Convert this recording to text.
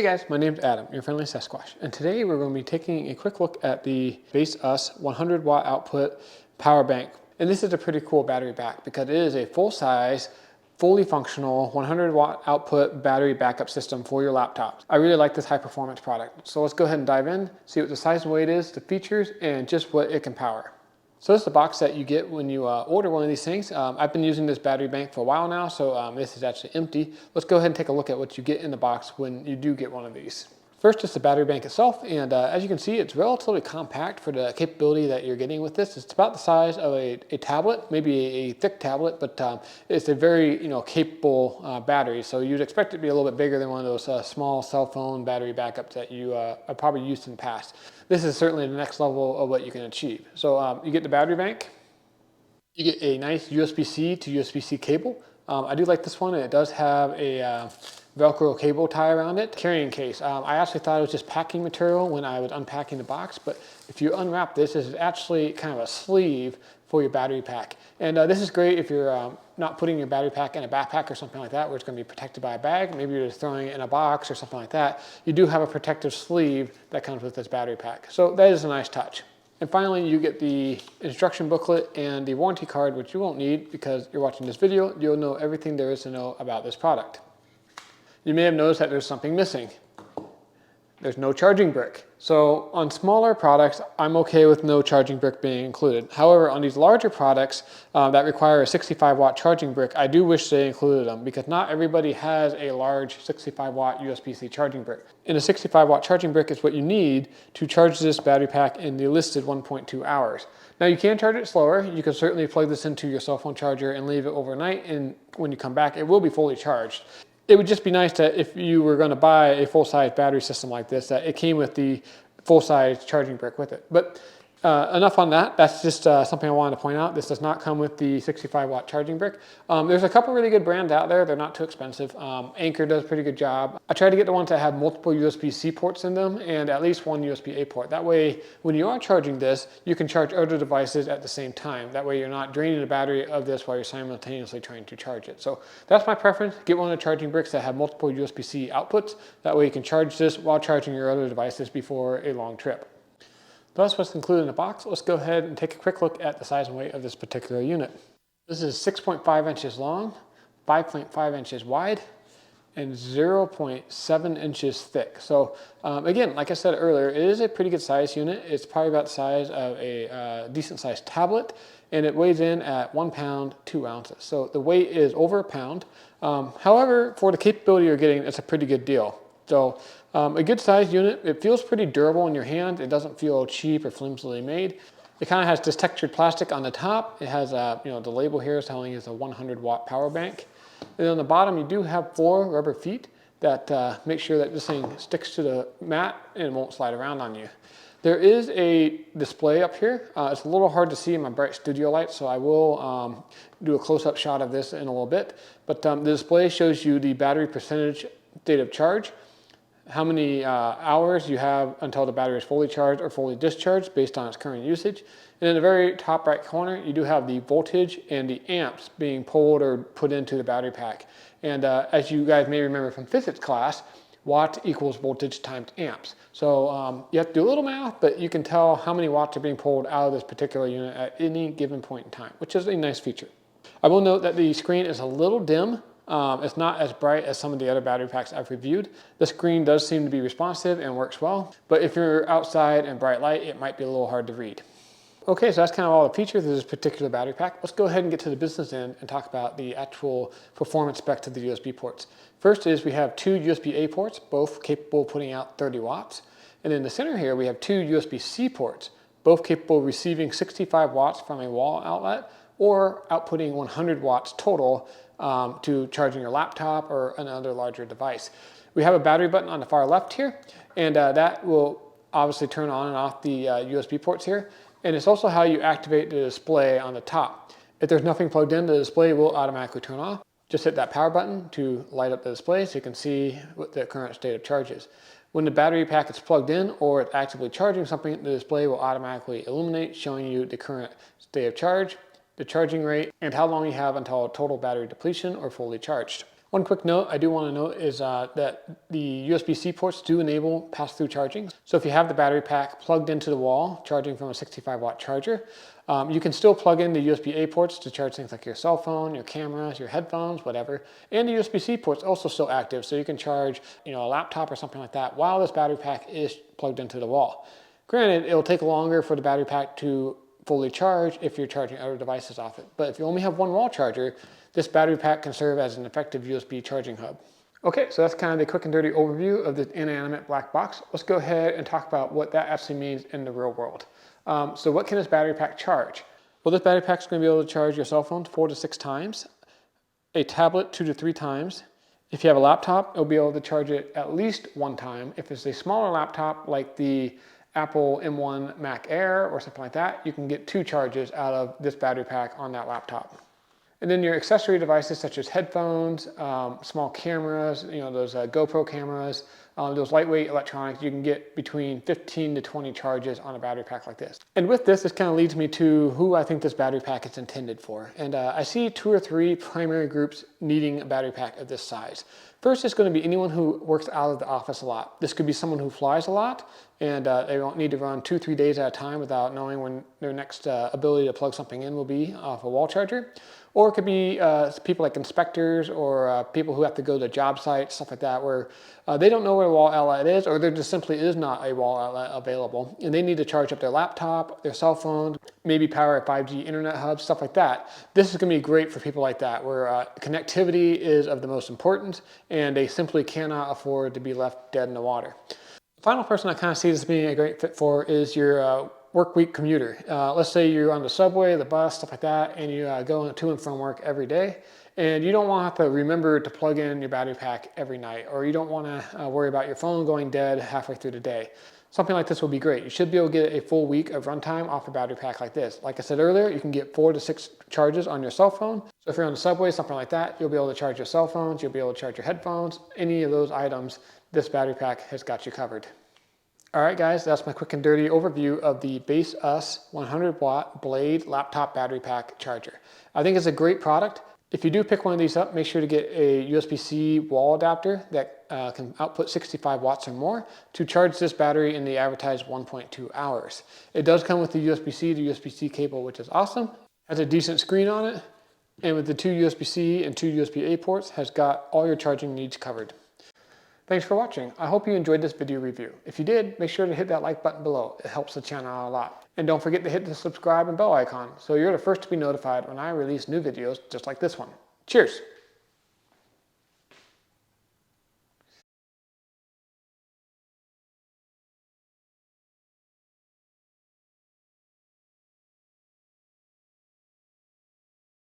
Hey guys, my name's Adam, your friendly Sasquatch, and today we're going to be taking a quick look at the Baseus 100 watt output power bank. And this is a pretty cool battery pack because it is a full-size, fully functional 100 watt output battery backup system for your laptop. I really like this high performance product. So let's go ahead and dive in, see what the size and weight is, the features, and just what it can power. So this is the box that you get when you order one of these things. I've been using this battery bank for a while now, so this is actually empty. Let's go ahead and take a look at what you get in the box when you do get one of these. First is the battery bank itself, and as you can see, it's relatively compact for the capability that you're getting with this. It's about the size of a tablet, maybe a thick tablet, but it's a very capable battery. So you'd expect it to be a little bit bigger than one of those small cell phone battery backups that you have probably used in the past. This is certainly the next level of what you can achieve. So you get the battery bank, you get a nice USB-C to USB-C cable. I do like this one, and it does have a Velcro cable tie around it. Carrying case. I actually thought it was just packing material when I was unpacking the box, but if you unwrap this, this is actually kind of a sleeve for your battery pack. And this is great if you're not putting your battery pack in a backpack or something like that, where it's going to be protected by a bag. Maybe you're just throwing it in a box or something like that. You do have a protective sleeve that comes with this battery pack. So that is a nice touch. And finally, you get the instruction booklet and the warranty card, which you won't need because you're watching this video. You'll know everything there is to know about this product. You may have noticed that there's something missing. There's no charging brick. So on smaller products, I'm okay with no charging brick being included. However, on these larger products that require a 65 watt charging brick, I do wish they included them because not everybody has a large 65 watt USB-C charging brick. And a 65 watt charging brick is what you need to charge this battery pack in the listed 1.2 hours. Now you can charge it slower. You can certainly plug this into your cell phone charger and leave it overnight, and when you come back, it will be fully charged. It would just be nice that if you were going to buy a full-size battery system like this, that it came with the full-size charging brick with it. But enough on that. That's just something I wanted to point out. This does not come with the 65 watt charging brick. There's a couple really good brands out there. They're not too expensive. Anker does a pretty good job. I try to get the ones that have multiple USB-C ports in them and at least one USB-A port. That way, when you are charging this, you can charge other devices at the same time. That way you're not draining the battery of this while you're simultaneously trying to charge it. So that's my preference. Get one of the charging bricks that have multiple USB-C outputs. That way you can charge this while charging your other devices before a long trip. That's what's included in the box. Let's go ahead and take a quick look at the size and weight of this particular unit. This is 6.5 inches long, 5.5 inches wide, and 0.7 inches thick. So again, like I said earlier, it is a pretty good size unit. It's probably about the size of a decent sized tablet, and it weighs in at 1 pound, 2 ounces. So the weight is over a pound. However, for the capability you're getting, it's a pretty good deal. So a good sized unit. It feels pretty durable in your hand. It doesn't feel cheap or flimsily made. It kind of has this textured plastic on the top. It has the label here is telling you it's a 100 watt power bank. And on the bottom, you do have 4 rubber feet that make sure that this thing sticks to the mat and it won't slide around on you. There is a display up here. It's a little hard to see in my bright studio light, so I will do a close-up shot of this in a little bit. But the display shows you the battery percentage state of charge, how many hours you have until the battery is fully charged or fully discharged based on its current usage. And in the very top right corner, you do have the voltage and the amps being pulled or put into the battery pack. And as you guys may remember from physics class, watt equals voltage times amps. So you have to do a little math, but you can tell how many watts are being pulled out of this particular unit at any given point in time, which is a nice feature. I will note that the screen is a little dim. It's not as bright as some of the other battery packs I've reviewed. The screen does seem to be responsive and works well, but if you're outside in bright light, it might be a little hard to read. Okay, so that's kind of all the features of this particular battery pack. Let's go ahead and get to the business end and talk about the actual performance specs of the USB ports. First is we have 2 USB-A ports, both capable of putting out 30 watts. And in the center here, we have 2 USB-C ports, both capable of receiving 65 watts from a wall outlet or outputting 100 watts total to charging your laptop or another larger device. We have a battery button on the far left here, and that will obviously turn on and off the USB ports here. And it's also how you activate the display on the top. If there's nothing plugged in, the display will automatically turn off. Just hit that power button to light up the display so you can see what the current state of charge is. When the battery pack is plugged in or it's actively charging something, the display will automatically illuminate, showing you the current state of charge, the charging rate, and how long you have until total battery depletion or fully charged. One quick note I do want to note is that the USB-C ports do enable pass-through charging. So if you have the battery pack plugged into the wall, charging from a 65-watt charger, you can still plug in the USB-A ports to charge things like your cell phone, your cameras, your headphones, whatever. And the USB-C port's also still active, so you can charge, a laptop or something like that while this battery pack is plugged into the wall. Granted, it'll take longer for the battery pack to fully charge if you're charging other devices off it. But if you only have one wall charger, this battery pack can serve as an effective USB charging hub. Okay, so that's kind of the quick and dirty overview of the inanimate black box. Let's go ahead and talk about what that actually means in the real world. So what can this battery pack charge? Well, this battery pack is going to be able to charge your cell phone 4 to 6 times, a tablet 2 to 3 times. If you have a laptop, it'll be able to charge it at least 1 time. If it's a smaller laptop like the Apple M1 Mac Air or something like that, you can get 2 charges out of this battery pack on that laptop. And then your accessory devices such as headphones, small cameras, those GoPro cameras, those lightweight electronics, you can get between 15 to 20 charges on a battery pack like this. And with this kind of leads me to who I think this battery pack is intended for. And I see 2 or 3 primary groups needing a battery pack of this size. First, it's going to be anyone who works out of the office a lot. This could be someone who flies a lot, and they won't need to run 2-3 days at a time without knowing when their next ability to plug something in will be off a wall charger. Or it could be people like inspectors or people who have to go to job sites, stuff like that, where they don't know where a wall outlet is, or there just simply is not a wall outlet available, and they need to charge up their laptop, their cell phone, maybe power a 5G internet hub, stuff like that. This is going to be great for people like that, where connectivity is of the most importance, and they simply cannot afford to be left dead in the water. The final person I kind of see this being a great fit for is your work week commuter. Let's say you're on the subway, the bus, stuff like that, and you go to and from work every day, and you don't want to have to remember to plug in your battery pack every night, or you don't want to worry about your phone going dead halfway through the day. Something like this will be great. You should be able to get a full week of runtime off a battery pack like this. Like I said earlier, you can get 4 to 6 charges on your cell phone. So if you're on the subway, something like that, you'll be able to charge your cell phones, you'll be able to charge your headphones, any of those items, this battery pack has got you covered. All right, guys, that's my quick and dirty overview of the Baseus 100-watt Blade laptop battery pack charger. I think it's a great product. If you do pick one of these up, make sure to get a USB-C wall adapter that can output 65 watts or more to charge this battery in the advertised 1.2 hours. It does come with the USB-C to USB-C cable, which is awesome. Has a decent screen on it, and with the 2 USB-C and 2 USB-A ports, has got all your charging needs covered. Thanks for watching. I hope you enjoyed this video review. If you did, make sure to hit that like button below. It helps the channel out a lot. And don't forget to hit the subscribe and bell icon so you're the first to be notified when I release new videos just like this one. Cheers!